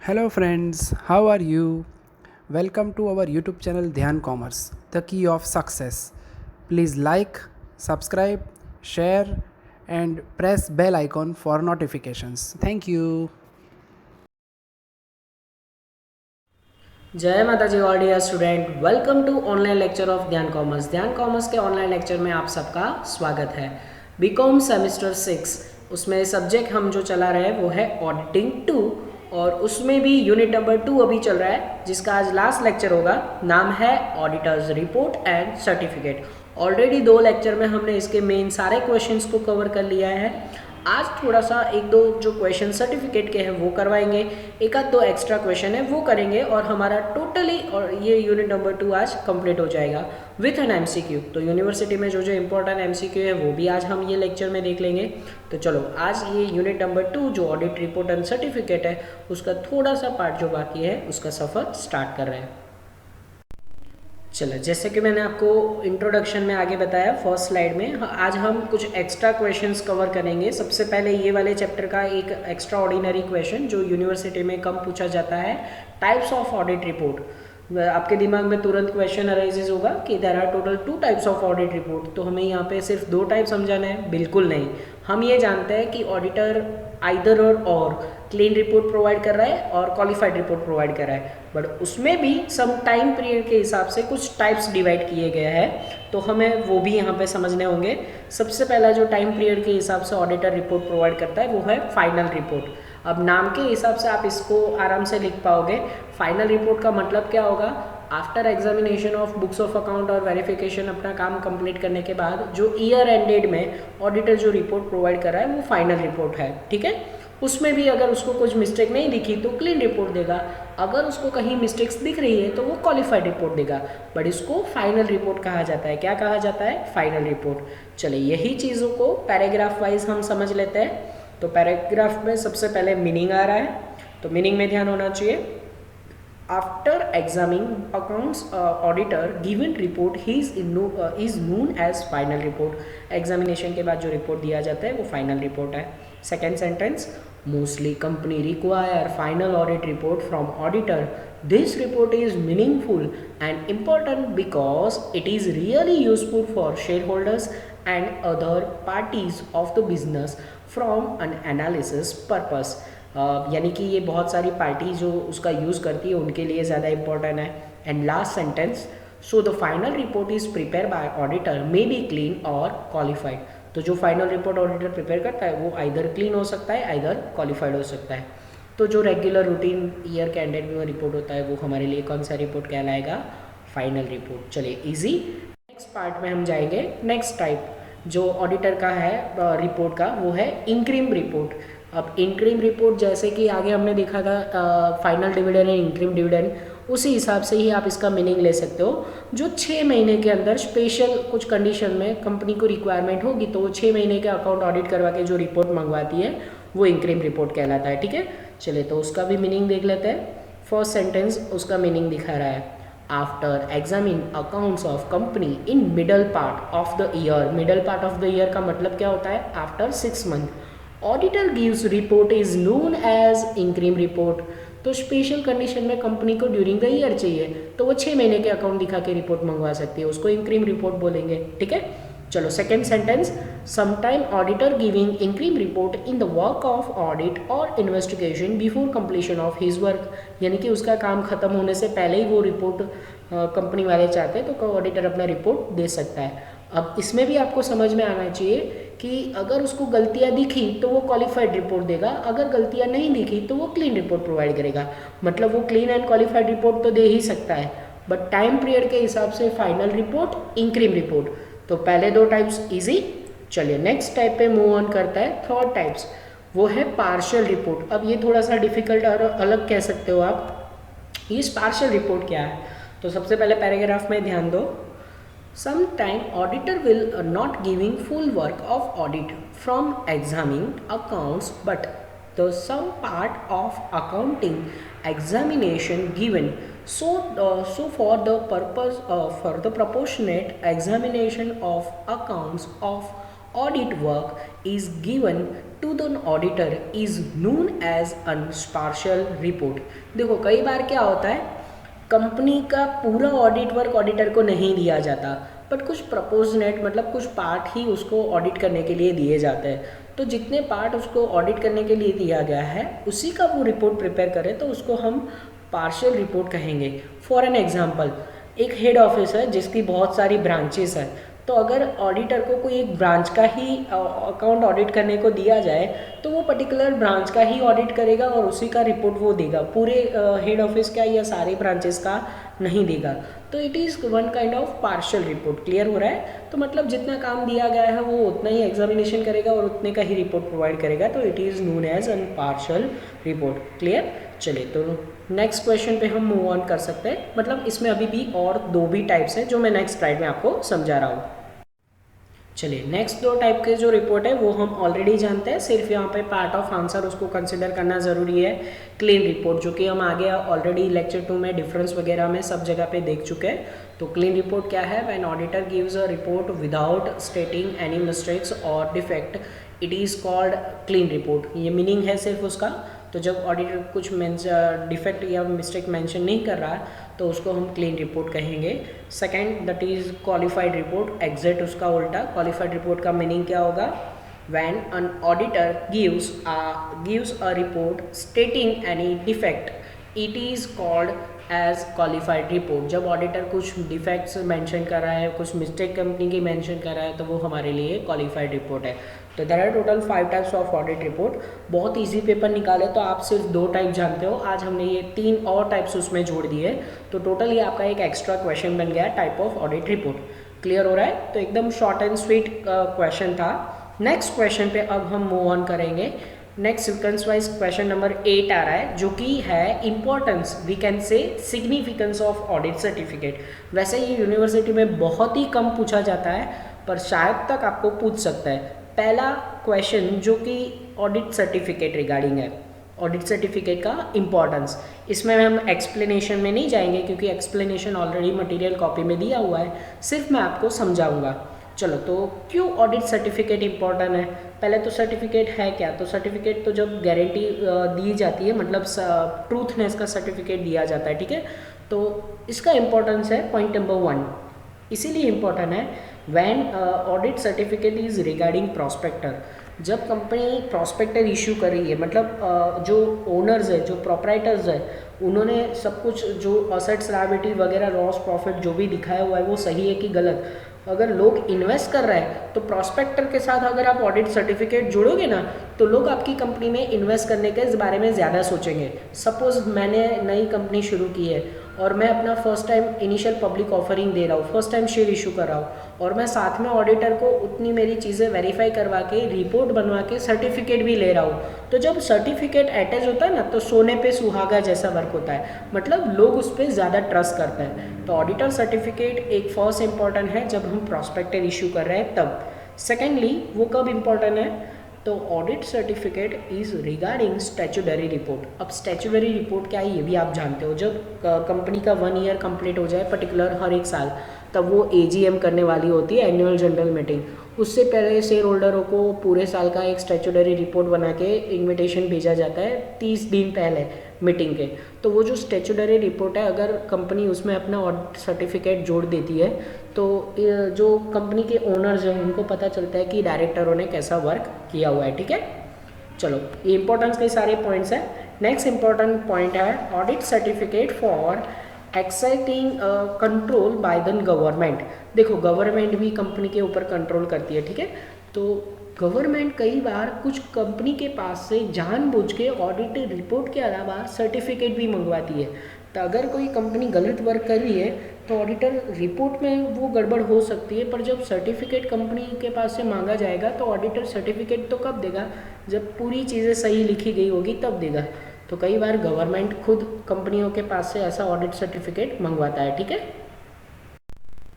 Hello friends, how are you? Welcome to our YouTube channel Dhyan Commerce, the key of success. Please like, subscribe, share and press bell icon for notifications. Thank you. जय माता जी all dear student, welcome to online lecture of Dhyan commerce. Dhyan commerce के online lecture में आप सबका स्वागत है। BCom semester 6 उसमें सब्जेक्ट हम जो चला रहे हैं वो है ऑडिटिंग 2 और उसमें भी यूनिट नंबर 2 अभी चल रहा है जिसका आज लास्ट लेक्चर होगा। नाम है auditors report and certificate. Already 2 lecture में हमने इसके मेन सारे क्वेश्चंस को कवर कर लिया है। आज थोड़ा सा एक दो जो क्वेश्चन सर्टिफिकेट के हैं वो करवाएंगे, एक आध दो एक्स्ट्रा क्वेश्चन है वो करेंगे और हमारा टोटली और ये यूनिट नंबर 2 आज कंप्लीट हो जाएगा विथ एन एमसीक्यू। तो यूनिवर्सिटी में जो जो इम्पोर्टेंट एमसीक्यू है वो भी आज हम ये लेक्चर में देख लेंगे। तो चलो आज ये यूनिट नंबर 2 जो ऑडिट रिपोर्ट एंड सर्टिफिकेट है उसका थोड़ा सा पार्ट जो बाकी है उसका सफ़र स्टार्ट कर रहे हैं। चलो, जैसे कि मैंने आपको इंट्रोडक्शन में आगे बताया फर्स्ट स्लाइड में, आज हम कुछ एक्स्ट्रा क्वेश्चंस कवर करेंगे। सबसे पहले ये वाले चैप्टर का एक एक्स्ट्रा ऑर्डिनरी क्वेश्चन जो यूनिवर्सिटी में कम पूछा जाता है, टाइप्स ऑफ ऑडिट रिपोर्ट। आपके दिमाग में तुरंत क्वेश्चन अराइजेज होगा कि there are total 2 types of audit report, तो हमें यहाँ पे सिर्फ 2 टाइप समझाना है? बिल्कुल नहीं। हम ये जानते हैं कि ऑडिटर आइदर और क्लीन रिपोर्ट प्रोवाइड कर रहा है और क्वालिफाइड रिपोर्ट प्रोवाइड कर रहा है, बट उसमें भी सम टाइम पीरियड के हिसाब से कुछ टाइप्स डिवाइड किए गए हैं, तो हमें वो भी यहाँ पे समझने होंगे। सबसे पहला जो टाइम पीरियड के हिसाब से ऑडिटर रिपोर्ट प्रोवाइड करता है वो है फाइनल रिपोर्ट। अब नाम के हिसाब से आप इसको आराम से लिख पाओगे। फाइनल रिपोर्ट का मतलब क्या होगा? After examination of books of account और वेरिफिकेशन अपना काम कंप्लीट करने के बाद जो ईयर एंडेड में ऑडिटर जो रिपोर्ट प्रोवाइड कर रहा है वो फाइनल रिपोर्ट है, ठीक है। उसमें भी अगर उसको कुछ मिस्टेक नहीं दिखी तो क्लीन रिपोर्ट देगा, अगर उसको कहीं मिस्टेक्स दिख रही है तो वो क्वालिफाइड रिपोर्ट देगा, बट इसको फाइनल रिपोर्ट कहा जाता है। क्या कहा जाता है? Final report. चलिए, यही चीज़ों को पैराग्राफ वाइज हम समझ लेते हैं। तो पैराग्राफ में सबसे पहले मीनिंग आ रहा है, तो मीनिंग में ध्यान होना चाहिए। After examining accounts auditor given report is known as final report. Examination के बाद जो रिपोर्ट दिया जाता है वो फाइनल रिपोर्ट है। Second sentence, mostly company require final audit report from auditor. This report is meaningful and important because it is really useful for share holders and other parties of the business from an analysis purpose. यानी कि ये बहुत सारी party जो उसका use करती है उनके लिए ज़्यादा इंपॉर्टेंट है। And last sentence, so the final report is prepare by auditor may be clean और क्वालिफाइड। तो जो फाइनल रिपोर्ट ऑडिटर प्रिपेयर करता है वो आइदर क्लीन हो सकता है, आइदर क्वालिफाइड हो सकता है। तो जो रेगुलर रूटीन ईयर के एंडेड में रिपोर्ट होता है वो हमारे लिए कौन सा रिपोर्ट कहलाएगा? Final report. चलिए इजी। नेक्स्ट पार्ट में हम जाएंगे। नेक्स्ट टाइप जो ऑडिटर का है रिपोर्ट का वो है इंक्रीम रिपोर्ट। अब इंक्रीम रिपोर्ट जैसे कि आगे हमने देखा था फाइनल डिविडेंड एंड इंक्रीम डिविडेंड, उसी हिसाब से ही आप इसका मीनिंग ले सकते हो। जो 6 महीने के अंदर स्पेशल कुछ कंडीशन में कंपनी को रिक्वायरमेंट होगी तो वो 6 महीने के अकाउंट ऑडिट करवा के जो रिपोर्ट मंगवाती है वो इंक्रीम रिपोर्ट कहलाता है, ठीक है। चलिए, तो उसका भी मीनिंग देख लेते हैं। फर्स्ट सेंटेंस उसका मीनिंग दिखा रहा है, after examine accounts of company in middle part of the year. Middle part of the year का मतलब क्या होता है? After 6 month. Auditor gives report is known as interim report. तो स्पेशल कंडीशन में कंपनी को ड्यूरिंग द ईयर चाहिए तो वो 6 महीने के अकाउंट दिखा के रिपोर्ट मंगवा सकती है, उसको इंक्रीम रिपोर्ट बोलेंगे, ठीक है। चलो, second sentence, sometime auditor giving interim report in the work of audit और investigation before completion of his work. यानी कि उसका काम खत्म होने से पहले ही वो रिपोर्ट कंपनी वाले चाहते हैं तो ऑडिटर अपना रिपोर्ट दे सकता है। अब इसमें भी आपको समझ में आना चाहिए कि अगर उसको गलतियां दिखी तो वो क्वालिफाइड रिपोर्ट देगा, अगर गलतियां नहीं दिखी तो वो क्लीन रिपोर्ट प्रोवाइड करेगा। मतलब वो क्लीन एंड क्वालिफाइड रिपोर्ट तो दे ही सकता है, बट टाइम पीरियड के हिसाब से फाइनल रिपोर्ट, इंक्रीम रिपोर्ट। तो पहले 2 टाइप्स इजी। चलिए, नेक्स्ट टाइप पे मूव ऑन करता है। थर्ड टाइप्स वो है पार्शियल रिपोर्ट। अब ये थोड़ा सा डिफिकल्ट और अलग कह सकते हो आप। ये पार्शियल रिपोर्ट क्या है? तो सबसे पहले पैराग्राफ में ध्यान दो। Sometime auditor will not giving full work of audit from examining accounts, but the some part of accounting examination given. So for the purpose for the proportionate examination of accounts of audit work is given to the auditor is known as an partial report. देखो कई बार क्या होता है, company का पूरा audit work auditor को नहीं दिया जाता, बट कुछ प्रपोजनेट मतलब कुछ पार्ट ही उसको ऑडिट करने के लिए दिए जाते हैं। तो जितने पार्ट उसको ऑडिट करने के लिए दिया गया है उसी का वो रिपोर्ट प्रिपेयर करे तो उसको हम पार्शियल रिपोर्ट कहेंगे। फॉर एन एग्जांपल, एक हेड ऑफिस है जिसकी बहुत सारी ब्रांचेस हैं, तो अगर ऑडिटर को कोई एक ब्रांच का ही अकाउंट ऑडिट करने को दिया जाए तो वो पर्टिकुलर ब्रांच का ही ऑडिट करेगा और उसी का रिपोर्ट वो देगा, पूरे हेड ऑफिस का या सारे ब्रांचेस का नहीं देगा। तो it is one kind of partial report. Clear हो रहा है? तो मतलब जितना काम दिया गया है वो उतना ही एग्जामिनेशन करेगा और उतने का ही रिपोर्ट प्रोवाइड करेगा, तो it is known as an partial report. Clear? चलिए तो नेक्स्ट क्वेश्चन पे हम मूव ऑन कर सकते हैं। मतलब इसमें अभी भी और दो भी टाइप्स हैं जो मैं नेक्स्ट स्लाइड में आपको समझा रहा हूँ। चलिए नेक्स्ट दो टाइप के जो रिपोर्ट है वो हम ऑलरेडी जानते हैं, सिर्फ यहाँ पे पार्ट ऑफ आंसर उसको कंसिडर करना ज़रूरी है। क्लीन रिपोर्ट, जो कि हम आगे ऑलरेडी लेक्चर 2 में डिफरेंस वगैरह में सब जगह पे देख चुके हैं। तो क्लीन रिपोर्ट क्या है? When auditor gives a report without stating any mistakes और defect it is called clean report. ये मीनिंग है सिर्फ उसका। तो जब ऑडिटर कुछ डिफेक्ट या मिस्टेक मेंशन नहीं कर रहा है तो उसको हम क्लीन रिपोर्ट कहेंगे। Second that is qualified report, exact उसका उल्टा। क्वालिफाइड रिपोर्ट का मीनिंग क्या होगा? When an auditor gives a report stating any defect it is called as qualified report. जब ऑडिटर कुछ डिफेक्ट्स मेंशन कर रहा है, कुछ मिस्टेक कंपनी की मेंशन कर रहा है, तो वो हमारे लिए क्वालिफाइड रिपोर्ट है। तो there are total 5 types of audit report. बहुत इजी पेपर निकाले तो आप सिर्फ 2 टाइप जानते हो, आज हमने ये 3 और टाइप्स उसमें जोड़ दिए, तो टोटल ये आपका एक एक्स्ट्रा क्वेश्चन बन गया type of audit report. Clear हो रहा है? तो एकदम शॉर्ट एंड स्वीट क्वेश्चन था। नेक्स्ट क्वेश्चन पे अब हम मूव ऑन करेंगे। Next sequence wise question number 8 आ रहा है, जो कि है importance, we can say significance of audit certificate. वैसे ये यूनिवर्सिटी में बहुत ही कम पूछा जाता है, पर शायद तक आपको पूछ सकता है। पहला क्वेश्चन जो कि ऑडिट सर्टिफिकेट रिगार्डिंग है, ऑडिट सर्टिफिकेट का इंपॉर्टेंस। इसमें हम एक्सप्लेनेशन में नहीं जाएंगे क्योंकि एक्सप्लेनेशन ऑलरेडी मटेरियल कॉपी में दिया हुआ है, सिर्फ मैं आपको समझाऊंगा। चलो, तो क्यों ऑडिट सर्टिफिकेट इंपॉर्टेंट है? पहले तो सर्टिफिकेट है क्या? तो सर्टिफिकेट तो जब गारंटी दी जाती है, मतलब ट्रूथनेस का सर्टिफिकेट दिया जाता है, ठीक है। तो इसका इंपॉर्टेंस है पॉइंट नंबर 1, इसीलिए इम्पोर्टेंट है। When audit certificate is regarding prospectus. जब कंपनी प्रॉस्पेक्टर इशू कर रही है, मतलब जो ओनर्स है, जो प्रोप्राइटर्स है, उन्होंने सब कुछ जो असेट्स लायबिलिटी वगैरह लॉस प्रॉफिट जो भी दिखाया हुआ है वो सही है कि गलत। अगर लोग इन्वेस्ट कर रहे हैं तो प्रॉस्पेक्टर के साथ अगर आप ऑडिट सर्टिफिकेट जोड़ोगे ना तो लोग आपकी कंपनी में इन्वेस्ट करने के बारे में ज़्यादा सोचेंगे। सपोज़ मैंने नई कंपनी शुरू की है और मैं अपना first time initial public offering दे रहा हूँ, फर्स्ट टाइम शेयर इशू कर रहा हूँ, और मैं साथ में ऑडिटर को उतनी मेरी चीज़ें वेरीफाई करवा के रिपोर्ट बनवा के सर्टिफिकेट भी ले रहा हूँ, तो जब सर्टिफिकेट अटैच होता है ना तो सोने पे सुहागा जैसा वर्क होता है, मतलब लोग उस पर ज़्यादा ट्रस्ट करते हैं। तो ऑडिटर सर्टिफिकेट एक फर्स्ट इंपॉर्टेंट है जब हम प्रॉस्पेक्टर इशू कर रहे हैं तब। सेकेंडली वो कब इम्पोर्टेंट है? तो audit certificate is regarding statutory report. अब स्टैट्यूटरी रिपोर्ट क्या है ये भी आप जानते हो। जब कंपनी का 1 ईयर कंप्लीट हो जाए पर्टिकुलर हर एक साल, तब वो AGM करने वाली होती है, एनुअल जनरल मीटिंग। उससे पहले शेयर होल्डरों को पूरे साल का एक स्टैट्यूटरी रिपोर्ट बना के इन्विटेशन भेजा जाता है 30 दिन पहले मीटिंग के। तो वो जो स्टैट्यूटरी रिपोर्ट है, अगर कंपनी उसमें अपना ऑडिट सर्टिफिकेट जोड़ देती है तो जो कंपनी के ओनर्स हैं उनको पता चलता है कि डायरेक्टरों ने कैसा वर्क किया हुआ है, ठीक है। चलो, ये इंपॉर्टेंस के सारे पॉइंट्स हैं। नेक्स्ट इंपॉर्टेंट पॉइंट है audit certificate for exciting control by the government. देखो, गवर्नमेंट भी कंपनी के ऊपर कंट्रोल करती है, ठीक है। तो गवर्नमेंट कई बार कुछ कंपनी के पास से जानबूझ के ऑडिट रिपोर्ट के अलावा सर्टिफिकेट भी मंगवाती है। तो अगर कोई कंपनी गलत वर्क कर रही है तो ऑडिटर रिपोर्ट में वो गड़बड़ हो सकती है, पर जब सर्टिफिकेट कंपनी के पास से मांगा जाएगा तो ऑडिटर सर्टिफिकेट तो कब देगा? जब पूरी चीज़ें सही लिखी गई होगी तब देगा। तो कई बार गवर्नमेंट खुद कंपनियों के पास से ऐसा ऑडिट सर्टिफिकेट मंगवाता है, ठीक है।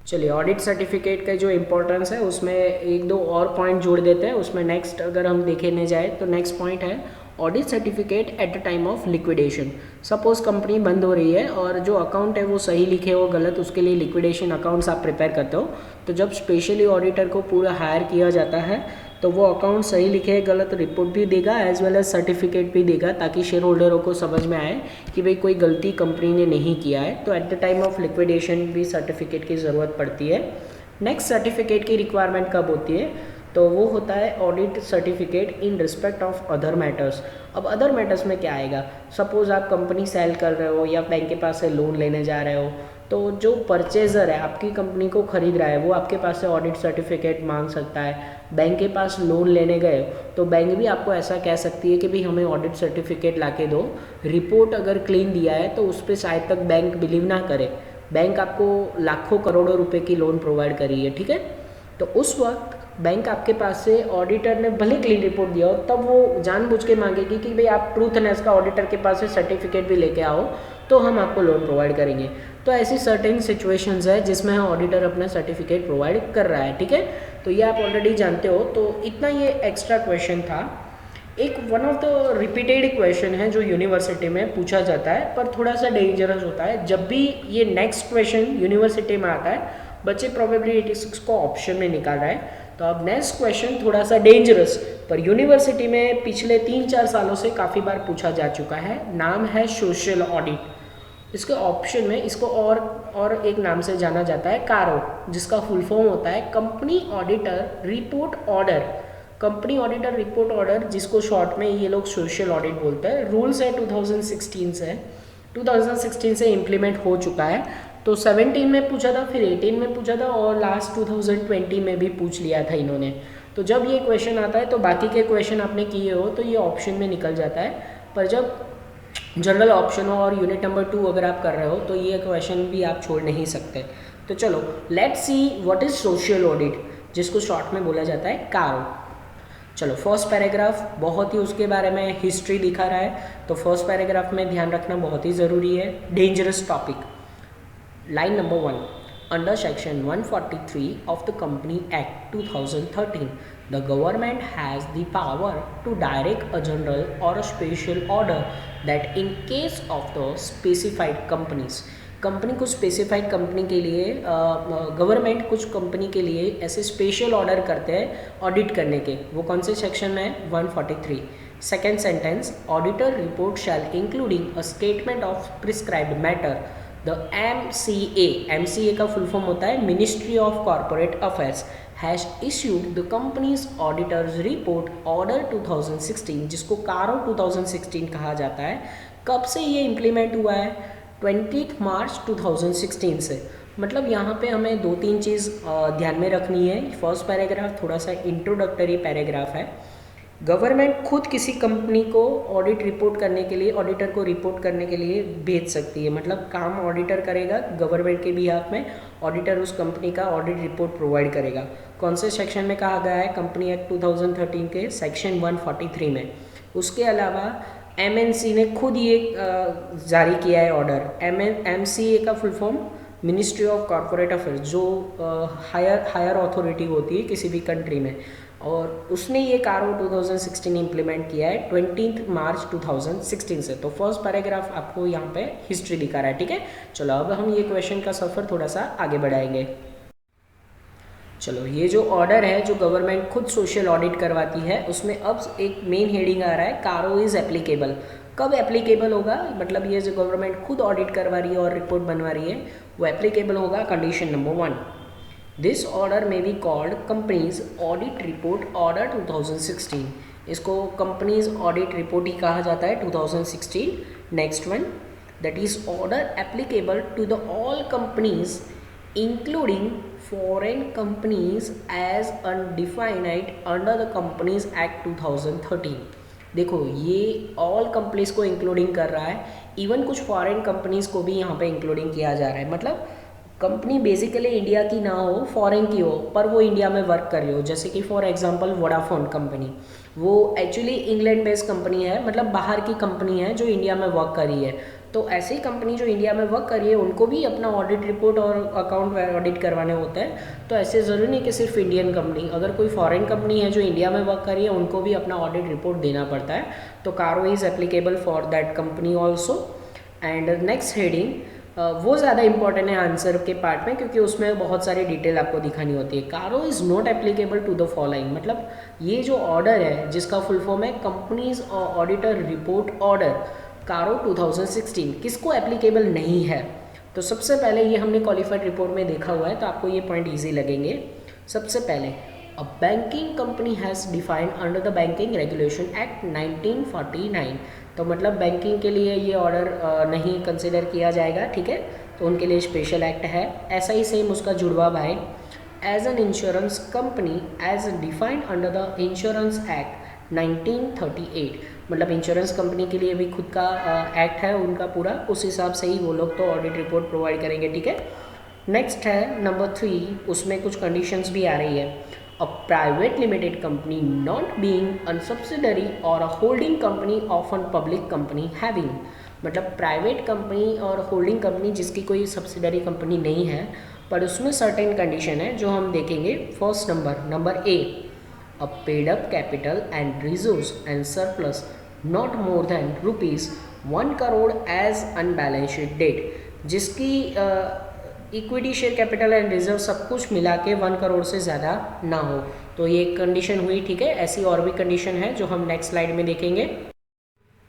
चलिए, ऑडिट सर्टिफिकेट का जो इम्पोर्टेंस है उसमें एक दो और पॉइंट जोड़ देते हैं। उसमें नेक्स्ट अगर हम देखने जाए तो नेक्स्ट पॉइंट है audit certificate at the time of liquidation. Suppose company बंद हो रही है और जो अकाउंट है वो सही लिखे हो गलत, उसके लिए लिक्विडेशन अकाउंट्स आप प्रिपेयर करते हो। तो जब स्पेशली ऑडिटर को पूरा हायर किया जाता है तो वो अकाउंट सही लिखे गलत रिपोर्ट भी देगा एज वेल एज सर्टिफिकेट भी देगा, ताकि शेयर होल्डरों को समझ में आए कि भाई कोई गलती कंपनी ने नहीं किया है। तो at the time of liquidation भी सर्टिफिकेट की ज़रूरत पड़ती है। नेक्स्ट सर्टिफिकेट की रिक्वायरमेंट कब होती है, तो वो होता है audit certificate in respect of other matters. अब अदर मैटर्स में क्या आएगा, सपोज आप कंपनी सेल कर रहे हो या बैंक के पास से लोन लेने जा रहे हो, तो जो परचेज़र है आपकी कंपनी को ख़रीद रहा है वो आपके पास से ऑडिट सर्टिफिकेट मांग सकता है। बैंक के पास लोन लेने गए तो बैंक भी आपको ऐसा कह सकती है कि भाई हमें ऑडिट सर्टिफिकेट ला के दो। रिपोर्ट अगर क्लीन दिया है तो उस पर शायद तक बैंक बिलीव ना करे, बैंक आपको लाखों करोड़ों रुपए की लोन प्रोवाइड करी है, ठीक है। तो उस वक्त बैंक आपके पास से ऑडिटर ने भले क्लीन रिपोर्ट दिया हो तब वो जानबूझ के मांगेगी कि भाई आप ट्रूथनेस का ऑडिटर के पास से सर्टिफिकेट भी लेके आओ तो हम आपको लोन प्रोवाइड करेंगे। तो ऐसी सर्टेन सिचुएशंस है जिसमें ऑडिटर अपना सर्टिफिकेट प्रोवाइड कर रहा है, ठीक है। तो ये आप ऑलरेडी जानते हो। तो इतना ये एक्स्ट्रा क्वेश्चन था। एक one of the repeated question है जो यूनिवर्सिटी में पूछा जाता है पर थोड़ा सा डेंजरस होता है। जब भी ये नेक्स्ट क्वेश्चन यूनिवर्सिटी में आता है बच्चे प्रोबेबली 86 को ऑप्शन में निकाल रहा है। तो अब नेक्स्ट क्वेश्चन थोड़ा सा डेंजरस पर यूनिवर्सिटी में पिछले 3-4 सालों से काफ़ी बार पूछा जा चुका है। नाम है सोशल ऑडिट। इसके ऑप्शन में इसको और एक नाम से जाना जाता है कारो, जिसका फुल फॉर्म होता है company auditor report order. Company auditor report order, जिसको शॉर्ट में ये लोग सोशल ऑडिट बोलते हैं। रूल्स है 2016 से इम्प्लीमेंट हो चुका है। तो 17 में पूछा था, फिर 18 में पूछा था और लास्ट 2020 में भी पूछ लिया था इन्होंने। तो जब ये क्वेश्चन आता है तो बाकी के क्वेश्चन आपने किए हो तो ये ऑप्शन में निकल जाता है, पर जब जनरल ऑप्शन हो और यूनिट नंबर 2 अगर आप कर रहे हो तो ये क्वेश्चन भी आप छोड़ नहीं सकते। तो चलो let's see what is social audit, जिसको शॉर्ट में बोला जाता है कारो। चलो फर्स्ट पैराग्राफ बहुत ही उसके बारे में हिस्ट्री दिखा रहा है, तो फर्स्ट पैराग्राफ में ध्यान रखना बहुत ही ज़रूरी है। Dangerous topic, line number 1, under section 143 of the Company Act 2013, the government has the power to direct a general or a special order that in case of the specified companies, company कुछ specified company के लिए government कुछ company के लिए ऐसे special order करते हैं audit करने के। वो कौन से सेक्शन में है, 143। Second sentence, auditor report shell including a statement of prescribed matter the MCA का फुल फॉर्म होता है ministry of corporate affairs has issued the companies auditors report order 2016, जिसको कारो 2016 कहा जाता है। कब से ये इम्प्लीमेंट हुआ है, 20 मार्च 2016 से। मतलब यहाँ पे हमें 2-3 चीज़ ध्यान में रखनी है। फर्स्ट पैराग्राफ थोड़ा सा इंट्रोडक्टरी पैराग्राफ है। गवर्नमेंट खुद किसी कंपनी को ऑडिट रिपोर्ट करने के लिए, ऑडिटर को रिपोर्ट करने के लिए भेज सकती है। मतलब काम ऑडिटर करेगा गवर्नमेंट के बिहाफ में, ऑडिटर उस कंपनी का ऑडिट रिपोर्ट प्रोवाइड करेगा। कौन से सेक्शन में कहा गया है, कंपनी एक्ट 2013 के सेक्शन 143 में। उसके अलावा MNC ने खुद ये जारी किया है ऑर्डर। MCA का full form ministry of corporate affairs, जो हायर अथॉरिटी होती है किसी भी कंट्री में, और उसने ये कारो 2016 इम्प्लीमेंट किया है 20 मार्च 2016 से। तो फर्स्ट पैराग्राफ आपको यहाँ पे हिस्ट्री दिखा रहा है, ठीक है। चलो अब हम ये क्वेश्चन का सफ़र थोड़ा सा आगे बढ़ाएंगे। चलो ये जो ऑर्डर है जो गवर्नमेंट खुद सोशल ऑडिट करवाती है, उसमें अब एक मेन हेडिंग आ रहा है, कारो इज़ एप्लीकेबल। कब एप्लीकेबल होगा, मतलब ये जो गवर्नमेंट खुद ऑडिट करवा रही है और रिपोर्ट बनवा रही है वो एप्लीकेबल होगा। कंडीशन नंबर 1, दिस ऑर्डर में be called companies audit report order 2016। इसको कंपनीज ऑडिट रिपोर्ट ही कहा जाता है 2016। Next one, that is order applicable to the all companies including foreign companies as undefined under the companies act 2013। देखो ये all companies को including कर रहा है, इवन कुछ फॉरेन कंपनीज को भी यहाँ पे इंक्लूडिंग किया जा रहा है। मतलब कंपनी बेसिकली इंडिया की ना हो, फॉरेन की हो, पर वो इंडिया में वर्क कर रही हो। जैसे कि फॉर एग्जांपल वोडाफोन कंपनी, वो एक्चुअली इंग्लैंड बेस्ड कंपनी है, मतलब बाहर की कंपनी है जो इंडिया में वर्क कर रही है। तो ऐसी कंपनी जो इंडिया में वर्क कर रही है उनको भी अपना ऑडिट रिपोर्ट और अकाउंट ऑडिट करवाने होते हैं। तो ऐसे ज़रूरी नहीं कि सिर्फ इंडियन कंपनी, अगर कोई फॉरेन कंपनी है जो इंडिया में वर्क कर रही है उनको भी अपना ऑडिट रिपोर्ट देना पड़ता है। तो कारो is applicable for that company also. And next heading, वो ज़्यादा इंपॉर्टेंट है आंसर के पार्ट में, क्योंकि उसमें बहुत सारी डिटेल आपको दिखानी होती है। CARO is not applicable to the following, मतलब ये जो ऑर्डर है जिसका फुल फॉर्म है companies auditor report order CARO 2016, किसको एप्लीकेबल नहीं है? तो सबसे पहले ये हमने क्वालिफाइड रिपोर्ट में देखा हुआ है, तो आपको ये पॉइंट ईजी लगेंगे। सबसे पहले a banking company has defined under the banking regulation act 1949, तो मतलब बैंकिंग के लिए ये ऑर्डर नहीं कंसिडर किया जाएगा, ठीक है, तो उनके लिए स्पेशल एक्ट है। ऐसा ही सेम उसका जुड़वा भाई as an insurance company as defined under the insurance act 1938, मतलब इंश्योरेंस कंपनी के लिए भी खुद का एक्ट है उनका पूरा, उस हिसाब से ही वो लोग तो ऑडिट रिपोर्ट प्रोवाइड करेंगे, ठीक है। नेक्स्ट है नंबर 3, उसमें कुछ कंडीशंस भी आ रही है। A private limited company not being a subsidiary or a holding company of a public company having, मतलब प्राइवेट कंपनी और होल्डिंग कंपनी जिसकी कोई सब्सिडरी कंपनी नहीं है, पर उसमें सर्टेन कंडीशन है जो हम देखेंगे। First number A, a paid up capital and reserves and surplus not more than ₹1 crore as on balance date, जिसकी equity share capital and reserve सब कुछ मिला के 1 करोड़ से ज़्यादा ना हो, तो ये एक कंडीशन हुई, ठीक है। ऐसी और भी कंडीशन है जो हम नेक्स्ट स्लाइड में देखेंगे।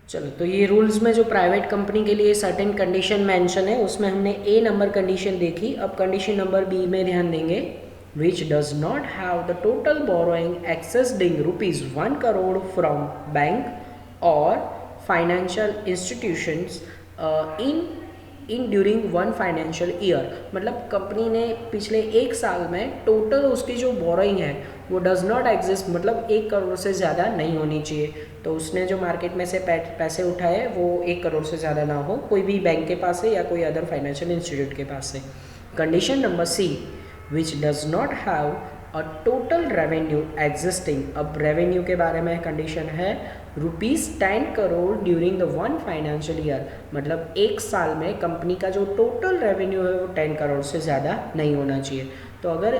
चलो, तो ये रूल्स में जो प्राइवेट कंपनी के लिए सर्टेन कंडीशन मेंशन है उसमें हमने ए नंबर कंडीशन देखी। अब कंडीशन नंबर बी में ध्यान देंगे। Which does not have the total borrowing exceeding ₹1 crore from bank और financial institutions in during 1 financial year, मतलब कंपनी ने पिछले 1 साल में टोटल उसकी जो बोरोइंग है वो डज़ नॉट एग्जिस्ट, मतलब 1 करोड़ से ज़्यादा नहीं होनी चाहिए। तो उसने जो मार्केट में से पैसे उठाए वो 1 करोड़ से ज़्यादा ना हो, कोई भी बैंक के पास से या कोई अदर फाइनेंशियल इंस्टीट्यूट के पास से। Condition number C, which does not have a total revenue existing, अब रेवेन्यू के बारे में कंडीशन है ₹10 crore during the 1 financial year, मतलब 1 साल में कंपनी का जो टोटल रेवेन्यू है वो 10 करोड़ से ज़्यादा नहीं होना चाहिए। तो अगर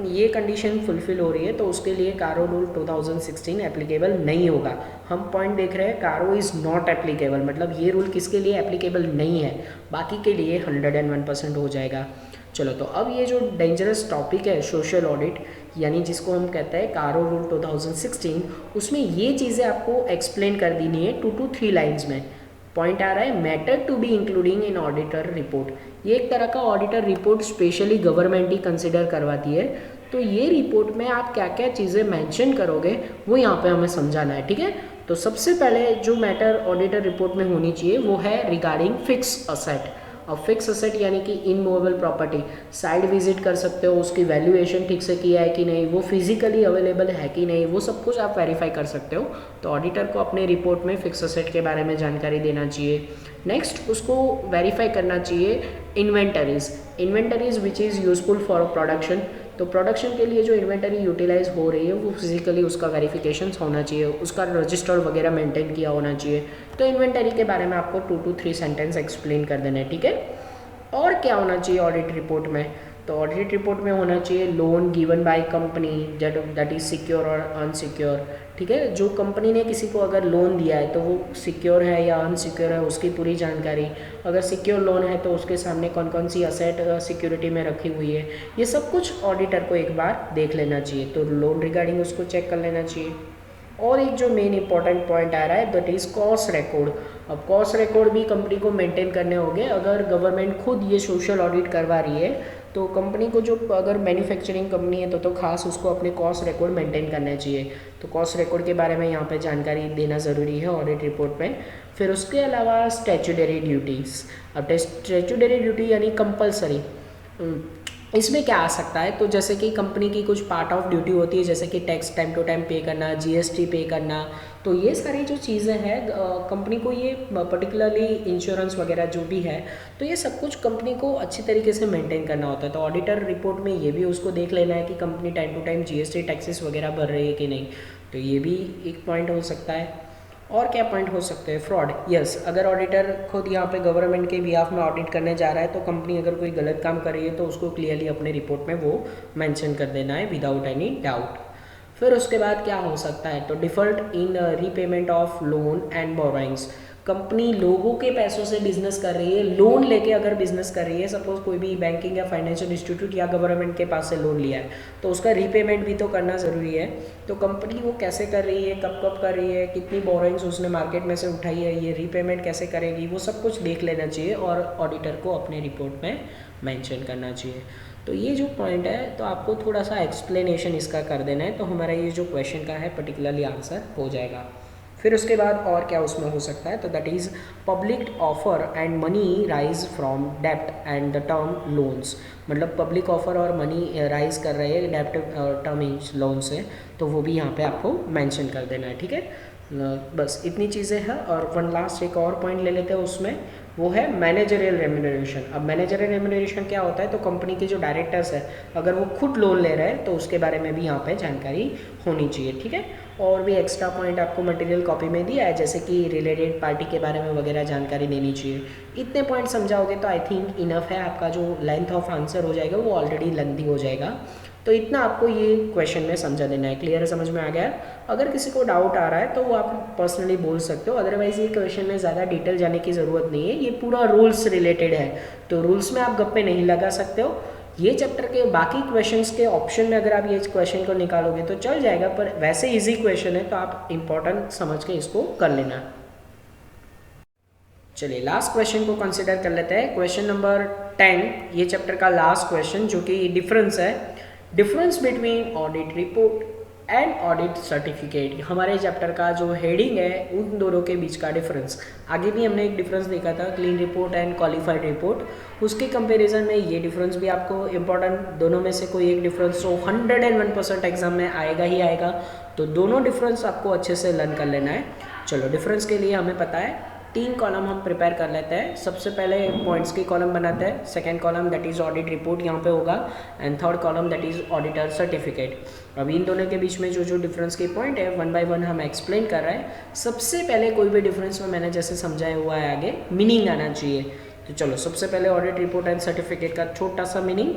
ये कंडीशन फुलफिल हो रही है तो उसके लिए कारो रूल 2016 एप्लीकेबल नहीं होगा। हम पॉइंट देख रहे हैं कारो इज़ नॉट एप्लीकेबल, मतलब ये रूल किसके लिए एप्लीकेबल नहीं है, बाकी के लिए 101% हो जाएगा। चलो, तो अब ये जो डेंजरस टॉपिक है सोशल ऑडिट, यानी जिसको हम कहते हैं कारो रूल 2016, उसमें ये चीज़ें आपको एक्सप्लेन कर देनी है 2 to 3 लाइन्स में। पॉइंट आ रहा है matter to be including in auditor report, ये एक तरह का ऑडिटर रिपोर्ट स्पेशली गवर्नमेंट ही कंसिडर करवाती है। तो ये रिपोर्ट में आप क्या क्या चीज़ें मेंशन करोगे वो यहाँ पे हमें समझाना है, ठीक है। तो सबसे पहले जो मैटर ऑडिटर रिपोर्ट में होनी चाहिए वो है रिगार्डिंग फिक्स असेट। अब फिक्स असेट यानी कि इनमूवेबल प्रॉपर्टी, साइट विजिट कर सकते हो, उसकी वैल्यूएशन ठीक से किया है कि नहीं, वो फिजिकली अवेलेबल है कि नहीं, वो सब कुछ आप वेरीफाई कर सकते हो। तो ऑडिटर को अपने रिपोर्ट में फिक्स असेट के बारे में जानकारी देना चाहिए। नेक्स्ट उसको वेरीफाई करना चाहिए inventories which is useful for production, तो प्रोडक्शन के लिए जो इन्वेंटरी यूटिलाइज हो रही है वो फिजिकली उसका वेरिफिकेशन होना चाहिए, उसका रजिस्टर वगैरह मेंटेन किया होना चाहिए। तो इन्वेंटरी के बारे में आपको 2 to 3 सेंटेंस एक्सप्लेन कर देना है, ठीक है। और क्या होना चाहिए ऑडिट रिपोर्ट में, तो ऑडिट रिपोर्ट में होना चाहिए loan given by company that is secure और अनसिक्योर, ठीक है। जो कंपनी ने किसी को अगर लोन दिया है तो वो सिक्योर है या अनसिक्योर है उसकी पूरी जानकारी, अगर सिक्योर लोन है तो उसके सामने कौन कौन सी असेट सिक्योरिटी में रखी हुई है, ये सब कुछ ऑडिटर को एक बार देख लेना चाहिए। तो लोन रिगार्डिंग उसको चेक कर लेना चाहिए। और एक जो मेन इंपॉर्टेंट पॉइंट आ रहा है दैट इज़ कॉस्ट रिकॉर्ड। अब कॉस्ट रिकॉर्ड भी कंपनी को मेंटेन करने होंगे। अगर गवर्नमेंट खुद ये सोशल ऑडिट करवा रही है तो कंपनी को, जो अगर मैन्युफैक्चरिंग कंपनी है तो खास उसको अपने कॉस्ट रिकॉर्ड मेंटेन करना चाहिए। तो कॉस्ट रिकॉर्ड के बारे में यहाँ पे जानकारी देना ज़रूरी है ऑडिट रिपोर्ट में। फिर उसके अलावा स्टैट्यूटरी ड्यूटीज़, अब स्टैट्यूटरी ड्यूटी यानी कंपलसरी, इसमें क्या आ सकता है, तो जैसे कि कंपनी की कुछ पार्ट ऑफ ड्यूटी होती है जैसे कि टैक्स टाइम टू टाइम पे करना, जीएसटी पे करना, तो ये सारी जो चीज़ें हैं कंपनी को, ये पर्टिकुलरली इंश्योरेंस वगैरह जो भी है, तो ये सब कुछ कंपनी को अच्छी तरीके से मेंटेन करना होता है। तो ऑडिटर रिपोर्ट में ये भी उसको देख लेना है कि company time to time GST taxes वगैरह भर रही है कि नहीं, तो ये भी एक पॉइंट हो सकता है। और क्या पॉइंट हो सकते हैं, फ्रॉड, यस, अगर ऑडिटर खुद यहाँ पे गवर्नमेंट के बिहाफ में ऑडिट करने जा रहा है तो कंपनी अगर कोई गलत काम कर रही है तो उसको क्लियरली अपने रिपोर्ट में वो मेंशन कर देना है विदाउट एनी डाउट। फिर उसके बाद क्या हो सकता है, तो default in repayment of loan and borrowings, company लोगों के पैसों से बिजनेस कर रही है, लोन लेके अगर बिजनेस कर रही है, सपोज कोई भी बैंकिंग या फाइनेंशियल इंस्टीट्यूट या गवर्नमेंट के पास से लोन लिया है, तो उसका रीपेमेंट भी तो करना ज़रूरी है। तो कंपनी वो कैसे कर रही है, कब कब कर रही है, कितनी बोरोइंग्स उसने मार्केट में से उठाई है, ये रीपेमेंट कैसे करेगी, वो सब कुछ देख लेना चाहिए और ऑडिटर को अपने रिपोर्ट में मेंशन करना चाहिए। तो ये जो पॉइंट है, तो आपको थोड़ा सा एक्सप्लेनेशन इसका कर देना है, तो हमारा ये जो क्वेश्चन का है पर्टिकुलरली आंसर हो जाएगा। फिर उसके बाद और क्या उसमें हो सकता है, तो that is public offer and money raise from डेप्ट एंड द टर्म लोन्स। मतलब पब्लिक ऑफर और मनी राइज कर रहे हैं डेप्ट टर्म लोन से, तो वो भी यहाँ पे आपको मेंशन कर देना है, ठीक है। बस इतनी चीज़ें हैं। और वन लास्ट एक और पॉइंट ले लेते हैं उसमें, वो है मैनेजरियल रेम्यूनरेशन। अब मैनेजरियल रेम्यूनरेशन क्या होता है, तो कंपनी के जो डायरेक्टर्स है अगर वो खुद लोन ले रहे हैं तो उसके बारे में भी यहाँ पे जानकारी होनी चाहिए, ठीक है। और भी एक्स्ट्रा पॉइंट आपको मटेरियल कॉपी में दिया है, जैसे कि रिलेटेड पार्टी के बारे में वगैरह जानकारी देनी चाहिए। इतने पॉइंट समझाओगे तो आई थिंक इनफ है, आपका जो लेंथ ऑफ आंसर हो जाएगा वो ऑलरेडी लेंथी हो जाएगा। तो इतना आपको ये क्वेश्चन में समझा देना है। क्लियर है, समझ में आ गया? अगर किसी को डाउट आ रहा है तो वो आप पर्सनली बोल सकते हो, अदरवाइज ये क्वेश्चन में ज़्यादा डिटेल जाने की ज़रूरत नहीं है, ये पूरा रूल्स रिलेटेड है, तो रूल्स में आप गप्पे नहीं लगा सकते हो। ये चैप्टर के बाकी क्वेश्चंस के ऑप्शन में अगर आप ये क्वेश्चन को निकालोगे तो चल जाएगा, पर वैसे इजी क्वेश्चन है तो आप इंपॉर्टेंट समझ के इसको कर लेना। चलिए लास्ट क्वेश्चन को कंसिडर कर लेते हैं। क्वेश्चन नंबर 10, ये चैप्टर का लास्ट क्वेश्चन, जो कि डिफरेंस है, difference between audit report and audit certificate. हमारे चैप्टर का जो हेडिंग है उन दोनों के बीच का डिफरेंस। आगे भी हमने एक डिफरेंस देखा था, clean report and qualified report, उसके कंपैरिजन में ये डिफरेंस भी आपको इंपॉर्टेंट, दोनों में से कोई एक डिफरेंस तो 101% एग्जाम में आएगा ही आएगा, तो दोनों डिफरेंस आपको अच्छे से लर्न कर लेना है। चलो डिफरेंस के लिए हमें पता है 3 कॉलम हम प्रिपेयर कर लेते हैं। सबसे पहले पॉइंट्स की कॉलम बनाते हैं, second column that is audit report यहाँ पे होगा, and third column that is auditor certificate. अब इन दोनों के बीच में जो जो डिफरेंस के पॉइंट है वन बाय वन हम एक्सप्लेन कर रहे हैं। सबसे पहले कोई भी डिफरेंस में मैंने जैसे समझाया हुआ है आगे मीनिंग आना चाहिए। तो चलो सबसे पहले ऑडिट रिपोर्ट एंड सर्टिफिकेट का छोटा सा मीनिंग।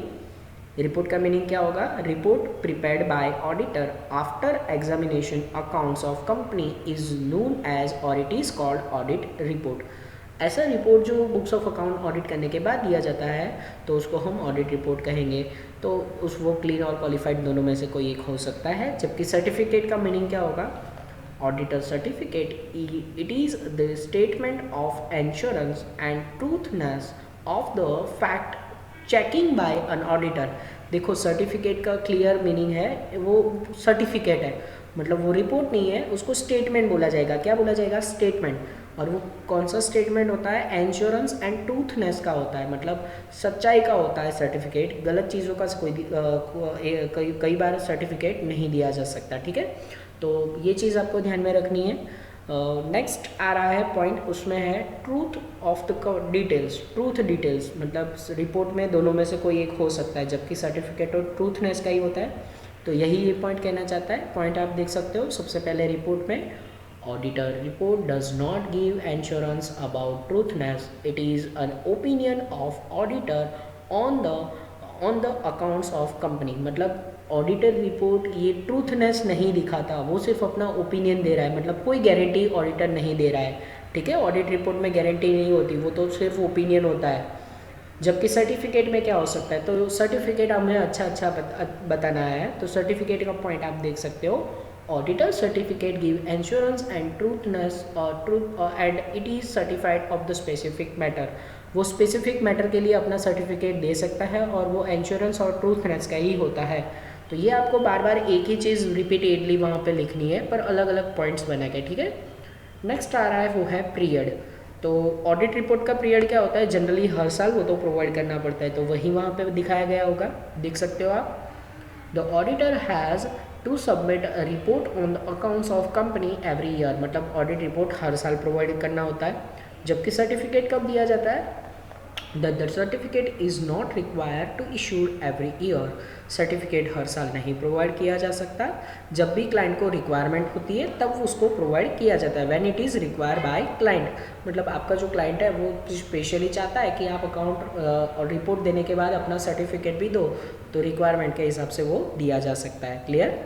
रिपोर्ट का मीनिंग क्या होगा, report prepared by auditor after examination accounts of company is known as और it is called audit report. ऐसा रिपोर्ट जो बुक्स ऑफ अकाउंट ऑडिट करने के बाद दिया जाता है तो उसको हम ऑडिट रिपोर्ट कहेंगे। तो उस वो क्लीन और क्वालिफाइड दोनों में से कोई एक हो सकता है। जबकि सर्टिफिकेट का मीनिंग क्या होगा, auditor certificate it is the statement of insurance and truthness of the fact checking by an auditor. देखो सर्टिफिकेट का क्लियर मीनिंग है, वो सर्टिफिकेट है, मतलब वो रिपोर्ट नहीं है, उसको स्टेटमेंट बोला जाएगा। क्या बोला जाएगा, स्टेटमेंट। और वो कौन सा स्टेटमेंट होता है, इंश्योरेंस एंड ट्रूथनेस का होता है, मतलब सच्चाई का होता है सर्टिफिकेट। गलत चीज़ों का कई बार सर्टिफिकेट नहीं दिया जा सकता, ठीक है। तो ये चीज़ आपको ध्यान में रखनी है। नेक्स्ट आ रहा है पॉइंट, उसमें है truth of the details. Truth details मतलब रिपोर्ट में दोनों में से कोई एक हो सकता है, जबकि सर्टिफिकेट और ट्रूथनेस का ही होता है। तो यही ये पॉइंट कहना चाहता है। पॉइंट आप देख सकते हो। सबसे पहले रिपोर्ट में auditor report does not give insurance about truthness, it is an opinion of auditor on the accounts of company. मतलब ऑडिटर रिपोर्ट ये ट्रूथनेस नहीं दिखाता, वो सिर्फ अपना ओपिनियन दे रहा है, मतलब कोई गारंटी ऑडिटर नहीं दे रहा है, ठीक है। ऑडिट रिपोर्ट में गारंटी नहीं होती, वो तो सिर्फ ओपिनियन होता है। जबकि सर्टिफिकेट में क्या हो सकता है, तो सर्टिफिकेट हमें अच्छा बताना है। तो सर्टिफिकेट का पॉइंट आप देख सकते हो, auditor certificate give insurance and truthness and it is certified of the specific matter. वो स्पेसिफिक मैटर के लिए अपना सर्टिफिकेट दे सकता है और वो इंश्योरेंस और ट्रूथनेस का ही होता है। तो ये आपको बार बार एक ही चीज़ रिपीटेडली वहाँ पे लिखनी है, पर अलग अलग पॉइंट्स बना के, ठीक है। नेक्स्ट आ रहा है वो है पीरियड। तो ऑडिट रिपोर्ट का पीरियड क्या होता है, जनरली हर साल वो तो प्रोवाइड करना पड़ता है, तो वही वहाँ पे दिखाया गया होगा, देख सकते हो आप। The auditor has to submit a report on the accounts of company every year. मतलब ऑडिट रिपोर्ट हर साल प्रोवाइड करना होता है। जबकि सर्टिफिकेट कब दिया जाता है, the certificate is not required to issued every year. Certificate हर साल नहीं प्रोवाइड किया जा सकता, जब भी क्लाइंट को रिक्वायरमेंट होती है तब उसको प्रोवाइड किया जाता है, when it is require by client. मतलब आपका जो क्लाइंट है वो स्पेशली चाहता है कि आप अकाउंट और रिपोर्ट देने के बाद अपना सर्टिफिकेट भी दो, तो रिक्वायरमेंट के हिसाब से वो दिया जा सकता है। क्लियर।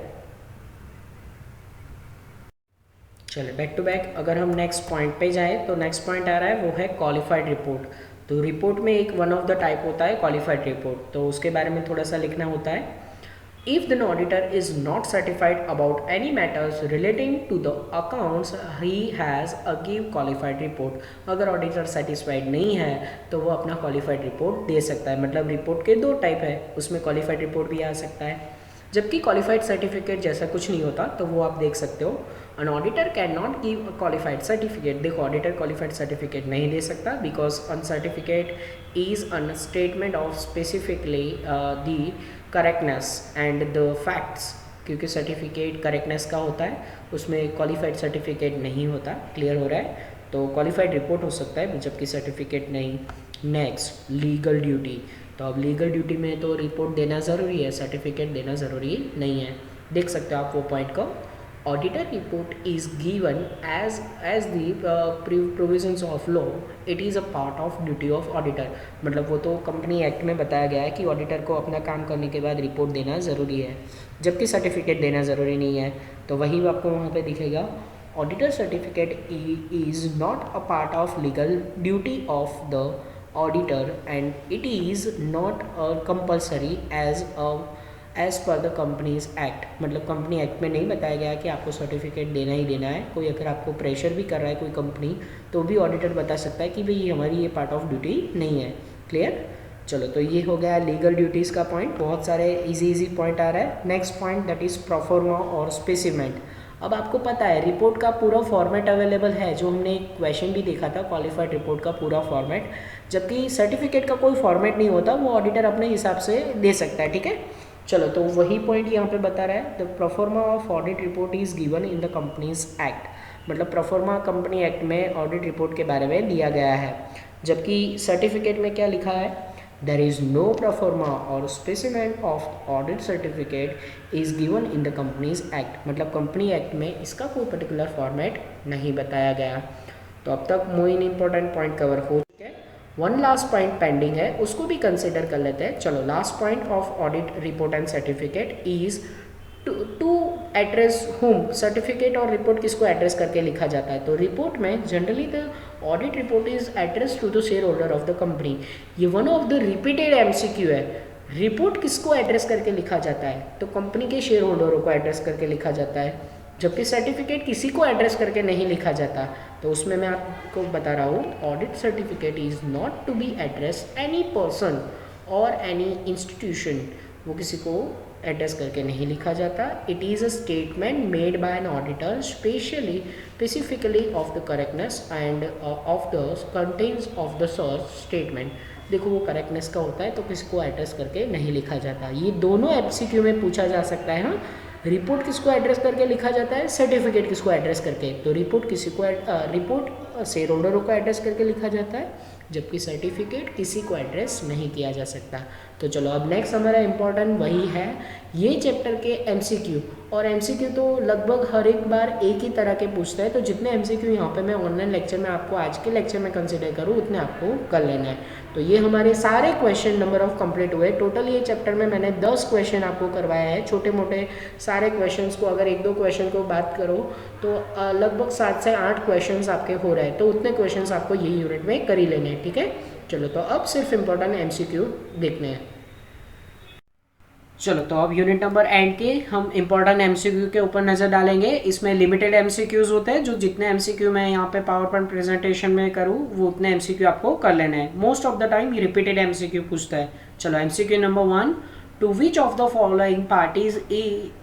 चलिए बैक टू बैक अगर हम नेक्स्ट पॉइंट पे जाएँ तो नेक्स्ट पॉइंट आ रहा है वो है क्वालिफाइड रिपोर्ट। तो रिपोर्ट में एक वन ऑफ द टाइप होता है क्वालिफाइड रिपोर्ट, तो उसके बारे में थोड़ा सा लिखना होता है। If the auditor is not certified about any matters relating to the accounts, he has a give qualified report. अगर ऑडिटर सेटिस्फाइड नहीं है तो वो अपना क्वालिफाइड रिपोर्ट दे सकता है। मतलब रिपोर्ट के दो टाइप है, उसमें क्वालिफाइड रिपोर्ट भी आ सकता है, जबकि क्वालिफाइड सर्टिफिकेट जैसा कुछ नहीं होता, तो वो आप देख सकते हो। An auditor cannot give a qualified certificate. देखो ऑडिटर क्वालिफाइड सर्टिफिकेट नहीं दे सकता because an certificate is an statement of specifically the correctness and the facts, क्योंकि सर्टिफिकेट करेक्टनेस का होता है, उसमें क्वालिफाइड सर्टिफिकेट नहीं होता। क्लियर हो रहा है? तो क्वालिफाइड रिपोर्ट हो सकता है जबकि सर्टिफिकेट नहीं। Next legal duty. तो अब लीगल ड्यूटी में तो रिपोर्ट देना ज़रूरी है, सर्टिफिकेट देना ज़रूरी नहीं है। देख सकते हो आप वो पॉइंट को। Auditor report is given as the provisions of law, it is a part of duty of auditor. मतलब वो तो कंपनी एक्ट में बताया गया है कि ऑडिटर को अपना काम करने के बाद रिपोर्ट देना ज़रूरी है, जबकि सर्टिफिकेट देना ज़रूरी नहीं है। तो वही आपको वहाँ पे दिखेगा, auditor certificate is not a part of legal duty of the auditor and it is not compulsory as per the companies act. मतलब कंपनी एक्ट में नहीं बताया गया कि आपको सर्टिफिकेट देना ही देना है। कोई अगर आपको प्रेशर भी कर रहा है कोई कंपनी, तो भी ऑडिटर बता सकता है कि भाई हमारी ये पार्ट ऑफ ड्यूटी नहीं है। क्लियर? चलो, तो ये हो गया लीगल ड्यूटीज़ का पॉइंट। बहुत सारे इजी पॉइंट आ रहा है। Next point that is proforma और स्पेसिमेंट। अब आपको पता है रिपोर्ट का पूरा फॉर्मेट अवेलेबल है, जो हमने एक क्वेश्चन भी देखा था, क्वालिफाइड रिपोर्ट का पूरा फॉर्मेट। जबकि सर्टिफिकेट का कोई फॉर्मेट नहीं होता, वो ऑडिटर अपने हिसाब से दे सकता है। ठीक है, चलो, तो वही पॉइंट यहाँ पे बता रहा है, the proforma of audit report is given in the companies act. मतलब प्रोफॉर्मा कंपनी एक्ट में ऑडिट रिपोर्ट के बारे में दिया गया है, जबकि सर्टिफिकेट में क्या लिखा है, देयर इज़ नो प्रोफॉर्मा और specimen of audit certificate is given in the companies act. मतलब कंपनी एक्ट में इसका कोई पर्टिकुलर फॉर्मेट नहीं बताया गया। तो अब तक मोइन इंपॉर्टेंट पॉइंट कवर हो चुके हैं। वन लास्ट पॉइंट पेंडिंग है, उसको भी कंसिडर कर लेते हैं। चलो, last point of audit report and certificate is to address whom. Certificate और रिपोर्ट किसको एड्रेस करके लिखा जाता है? तो रिपोर्ट में generally the audit report is address to the share holder of the company. ये one of the repeated MCQ है। रिपोर्ट किसको एड्रेस करके लिखा जाता है? तो कंपनी के शेयर होल्डरों को एड्रेस करके लिखा जाता है, जबकि सर्टिफिकेट किसी को एड्रेस करके नहीं लिखा जाता। तो उसमें मैं आपको बता रहा हूँ, audit certificate is not to be address any person और एनी इंस्टीट्यूशन। वो किसी को एड्रेस करके नहीं लिखा जाता। It is a statement made by an auditor specifically of the correctness and of the contents of the सर्च स्टेटमेंट। देखो, वो करेक्टनेस का होता है, तो किसी को एड्रेस करके नहीं लिखा जाता। ये दोनों एमसीक्यू में पूछा जा सकता है। हाँ, रिपोर्ट किसको एड्रेस करके लिखा जाता है, सर्टिफिकेट किसको एड्रेस करके? तो रिपोर्ट रिपोर्ट शेयर होल्डरों को एड्रेस करके लिखा जाता है, जबकि सर्टिफिकेट किसी को एड्रेस नहीं किया जा सकता। तो चलो, अब नेक्स्ट हमारा इम्पोर्टेंट वही है ये चैप्टर के एमसीक्यू। और एमसीक्यू तो लगभग हर एक बार एक ही तरह के पूछता है, तो जितने एमसीक्यू यहाँ पे मैं ऑनलाइन लेक्चर में आपको आज के लेक्चर में कंसिडर करूँ, उतने आपको कर लेना है। तो ये हमारे सारे क्वेश्चन नंबर ऑफ कंप्लीट हुए। टोटल ये चैप्टर में मैंने 10 क्वेश्चन आपको करवाया है, छोटे मोटे सारे क्वेश्चंस को अगर एक दो क्वेश्चन को बात करो तो लगभग 7 से 8 क्वेश्चंस आपके हो रहे हैं। तो उतने क्वेश्चंस आपको ये यूनिट में कर ही लेने हैं। ठीक है, चलो, तो अब सिर्फ इम्पोर्टेंट एमसीक्यू देखने हैं। चलो, तो अब यूनिट नंबर एंड के हम इंपॉर्टेंट एमसीक्यू के ऊपर नज़र डालेंगे। इसमें लिमिटेड एमसीक्यूज होते हैं, जो जितने एमसीक्यू मैं यहाँ पे पावर पॉइंट प्रेजेंटेशन में करूँ वो उतने एमसीक्यू आपको कर लेना है। मोस्ट ऑफ द टाइम ये रिपीटेड एमसीक्यू पूछता है। चलो, MCQ number 1, to which of the following parties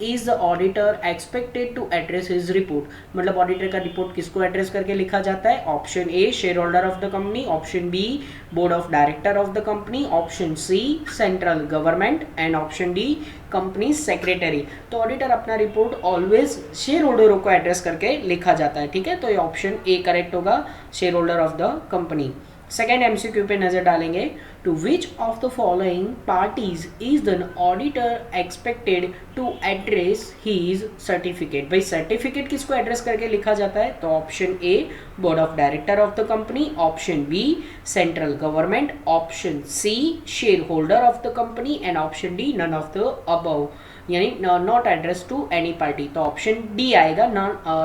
is the auditor expected to address his report. मतलब ऑडिटर का रिपोर्ट किसको एड्रेस करके लिखा जाता है? Option A, share holder of the company, option B, board of director of the company, option C, central government and option D, company secretary. तो auditor अपना report always share होल्डरों को address करके लिखा जाता है। ठीक है, तो ये ऑप्शन ए करेक्ट होगा, share holder of the company. Second MCQ पे नजर डालेंगे, to which of the following parties is the auditor expected to address his certificate. भाई सर्टिफिकेट किसको एड्रेस करके लिखा जाता है? तो option A, board of director of the company, option B, central government, option C, share holder of the company and option D, none of the above. यानी not address to any party, तो option D आएगा,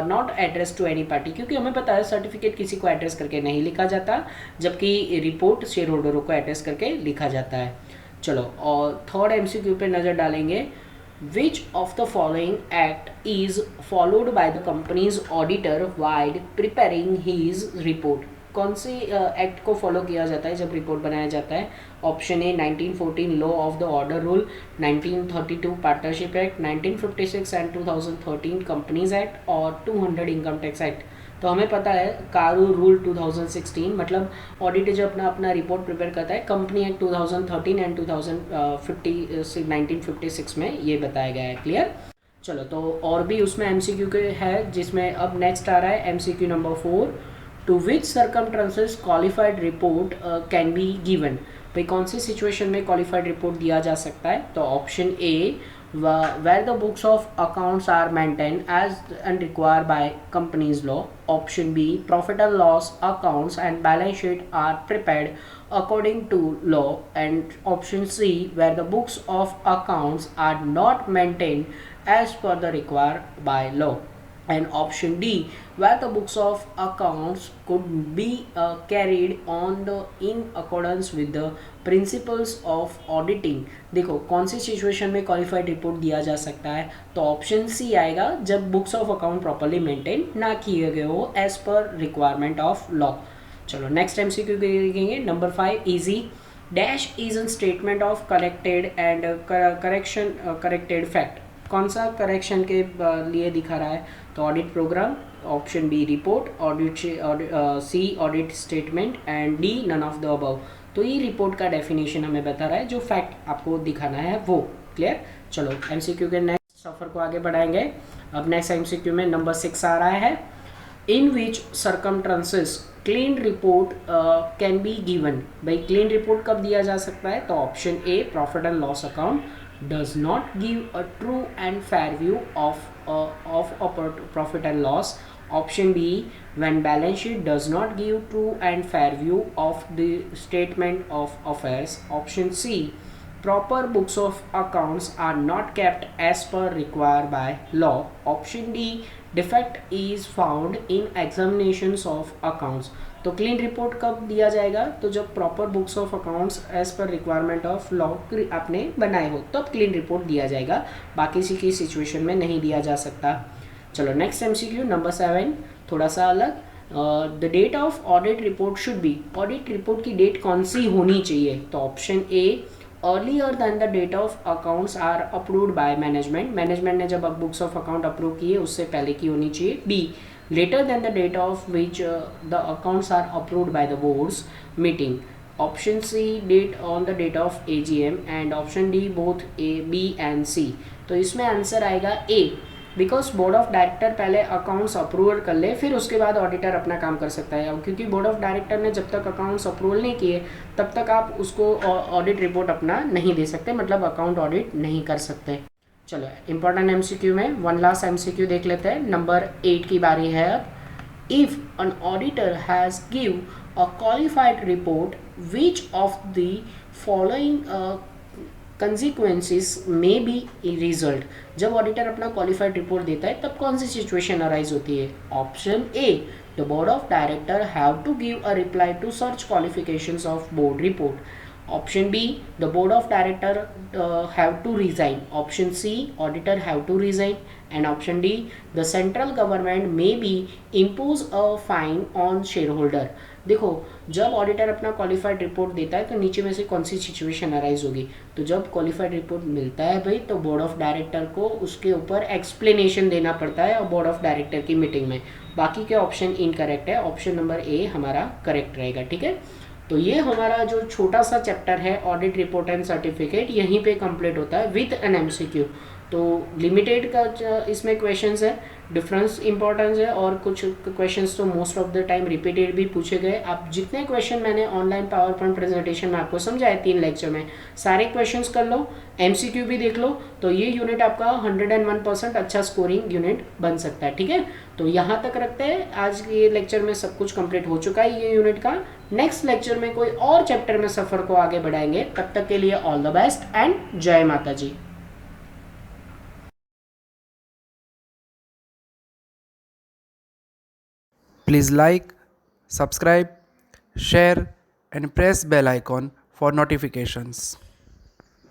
not address to any party, क्योंकि हमें पता है certificate किसी को address करके नहीं लिखा जाता, जबकि रिपोर्ट शेयर होल्डरों को एड्रेस करके लिखा जाता है। चलो, और थर्ड एमसीक्यू पे नज़र डालेंगे। Which of the following act is followed by the companies auditor while preparing his report? कौन सी एक्ट को फॉलो किया जाता है जब रिपोर्ट बनाया जाता है? Option A 1914 law of the order rule, 1932 partnership act, 1956 and 2013 companies act और 200 इनकम टैक्स एक्ट। तो हमें पता है कारू रूल 2016, मतलब ऑडिटर जब अपना रिपोर्ट प्रिपेयर करता है, कंपनी एक्ट 2013 एंड 1956 में ये बताया गया है। क्लियर? चलो, तो और भी उसमें एमसीक्यू के है, जिसमें अब नेक्स्ट आ रहा है MCQ number 4। To which circumstances qualified report can be given? भाई कौन सी सिचुएशन में क्वालिफाइड रिपोर्ट दिया जा सकता है? तो option A, where the books of accounts are maintained as and required by company's law. Option B, profit and loss accounts and balance sheet are prepared according to law. And option C, where the books of accounts are not maintained as per the required by law. And option D, where the books of accounts could be carried on in accordance with the principles of auditing. देखो कौन सी situation में qualified report दिया जा सकता है? तो option C आएगा, जब books of account properly maintain ना किए गए हो as per requirement of law. चलो, नेक्स्ट एमसीक्यू देखेंगे। Number 5, easy dash is an statement of corrected and corrected fact. कौन सा करेक्शन के लिए दिखा रहा है? तो audit program, option B report, C audit statement and D none of the above. तो ये रिपोर्ट का डेफिनेशन हमें बता रहा है, जो फैक्ट आपको दिखाना है वो। क्लियर? चलो, एमसीक्यू के नेक्स्ट सफर को आगे बढ़ाएंगे। अब नेक्स्ट एमसीक्यू में नंबर 6 आ रहा है। In which circumstances clean report can be given? भाई क्लीन रिपोर्ट कब दिया जा सकता है? तो option A, profit and loss account does not give a true and fair view of profit and loss. Option B, when balance sheet does not give true and fair view of the statement of affairs. Option C, proper books of accounts are not kept as per required by law. Option D, defect is found in examinations of accounts. तो clean report कब दिया जाएगा? तो जब proper books of accounts as per requirement of law आपने बनाए हो तब क्लीन रिपोर्ट दिया जाएगा, बाकी की सिचुएशन में नहीं दिया जा सकता। चलो, नेक्स्ट एमसीक्यू नंबर 7, थोड़ा सा अलग। The date of audit report should be? Audit report की डेट कौन सी होनी चाहिए? तो option A, earlier than the date of accounts are approved by management. Management ने जब अब बुक्स ऑफ अकाउंट अप्रूव किए उससे पहले की होनी चाहिए। B, later than the date of which the accounts are approved by the board's meeting. Option C, date on the date of AGM. And option D, both A, B and C. तो इसमें answer आएगा A, because board of director पहले accounts approval कर ले, फिर उसके बाद auditor अपना काम कर सकता है। क्योंकि बोर्ड ऑफ डायरेक्टर ने जब तक अकाउंट्स अप्रूवल नहीं किए तब तक आप उसको ऑडिट रिपोर्ट अपना नहीं दे सकते, मतलब अकाउंट ऑडिट नहीं कर सकते। चलो, इंपॉर्टेंट एमसीक्यू में वन लास्ट एमसीक्यू देख लेते हैं। नंबर 8 की बारी है अब। If an auditor has give a qualified report, which of the following consequences may be result? जब ऑडिटर अपना क्वालिफाइड रिपोर्ट देता है तब कौन सी सिचुएशन अराइज होती है? Option A, the board of director have to give a reply to search qualifications of board report. Option B, the board of director have to resign. Option C, auditor have to resign. And option D, the central government may be impose a fine on shareholder. देखो, जब auditor अपना qualified report देता है तो नीचे में से कौन सी सिचुएशन अराइज होगी? तो जब क्वालिफाइड रिपोर्ट मिलता है भाई, तो बोर्ड ऑफ डायरेक्टर को उसके ऊपर एक्सप्लेनेशन देना पड़ता है और बोर्ड ऑफ डायरेक्टर की मीटिंग में। बाकी के ऑप्शन इनकरेक्ट है, ऑप्शन नंबर ए हमारा करेक्ट रहेगा। ठीक है, तो ये हमारा जो छोटा सा चैप्टर है ऑडिट रिपोर्ट एंड सर्टिफिकेट यहीं पे कंप्लीट होता है विथ एन एमसीक्यू। तो लिमिटेड का इसमें क्वेश्चंस है, डिफरेंस इंपॉर्टेंस है, और कुछ क्वेश्चंस तो most of the time repeated भी पूछे गए। आप जितने क्वेश्चन मैंने ऑनलाइन पावर पॉइंट प्रेजेंटेशन में आपको समझाए 3 लेक्चर में, सारे क्वेश्चंस कर लो, एमसीक्यू भी देख लो, तो ये यूनिट आपका 101% अच्छा स्कोरिंग यूनिट बन सकता है। ठीक है, तो यहाँ तक रखते हैं। आज के लेक्चर में सब कुछ कंप्लीट हो चुका है ये यूनिट का। नेक्स्ट लेक्चर में कोई और चैप्टर में सफ़र को आगे बढ़ाएंगे। तब तक के लिए ऑल द बेस्ट एंड जय माता जी। Please like, subscribe, share and press bell icon for notifications.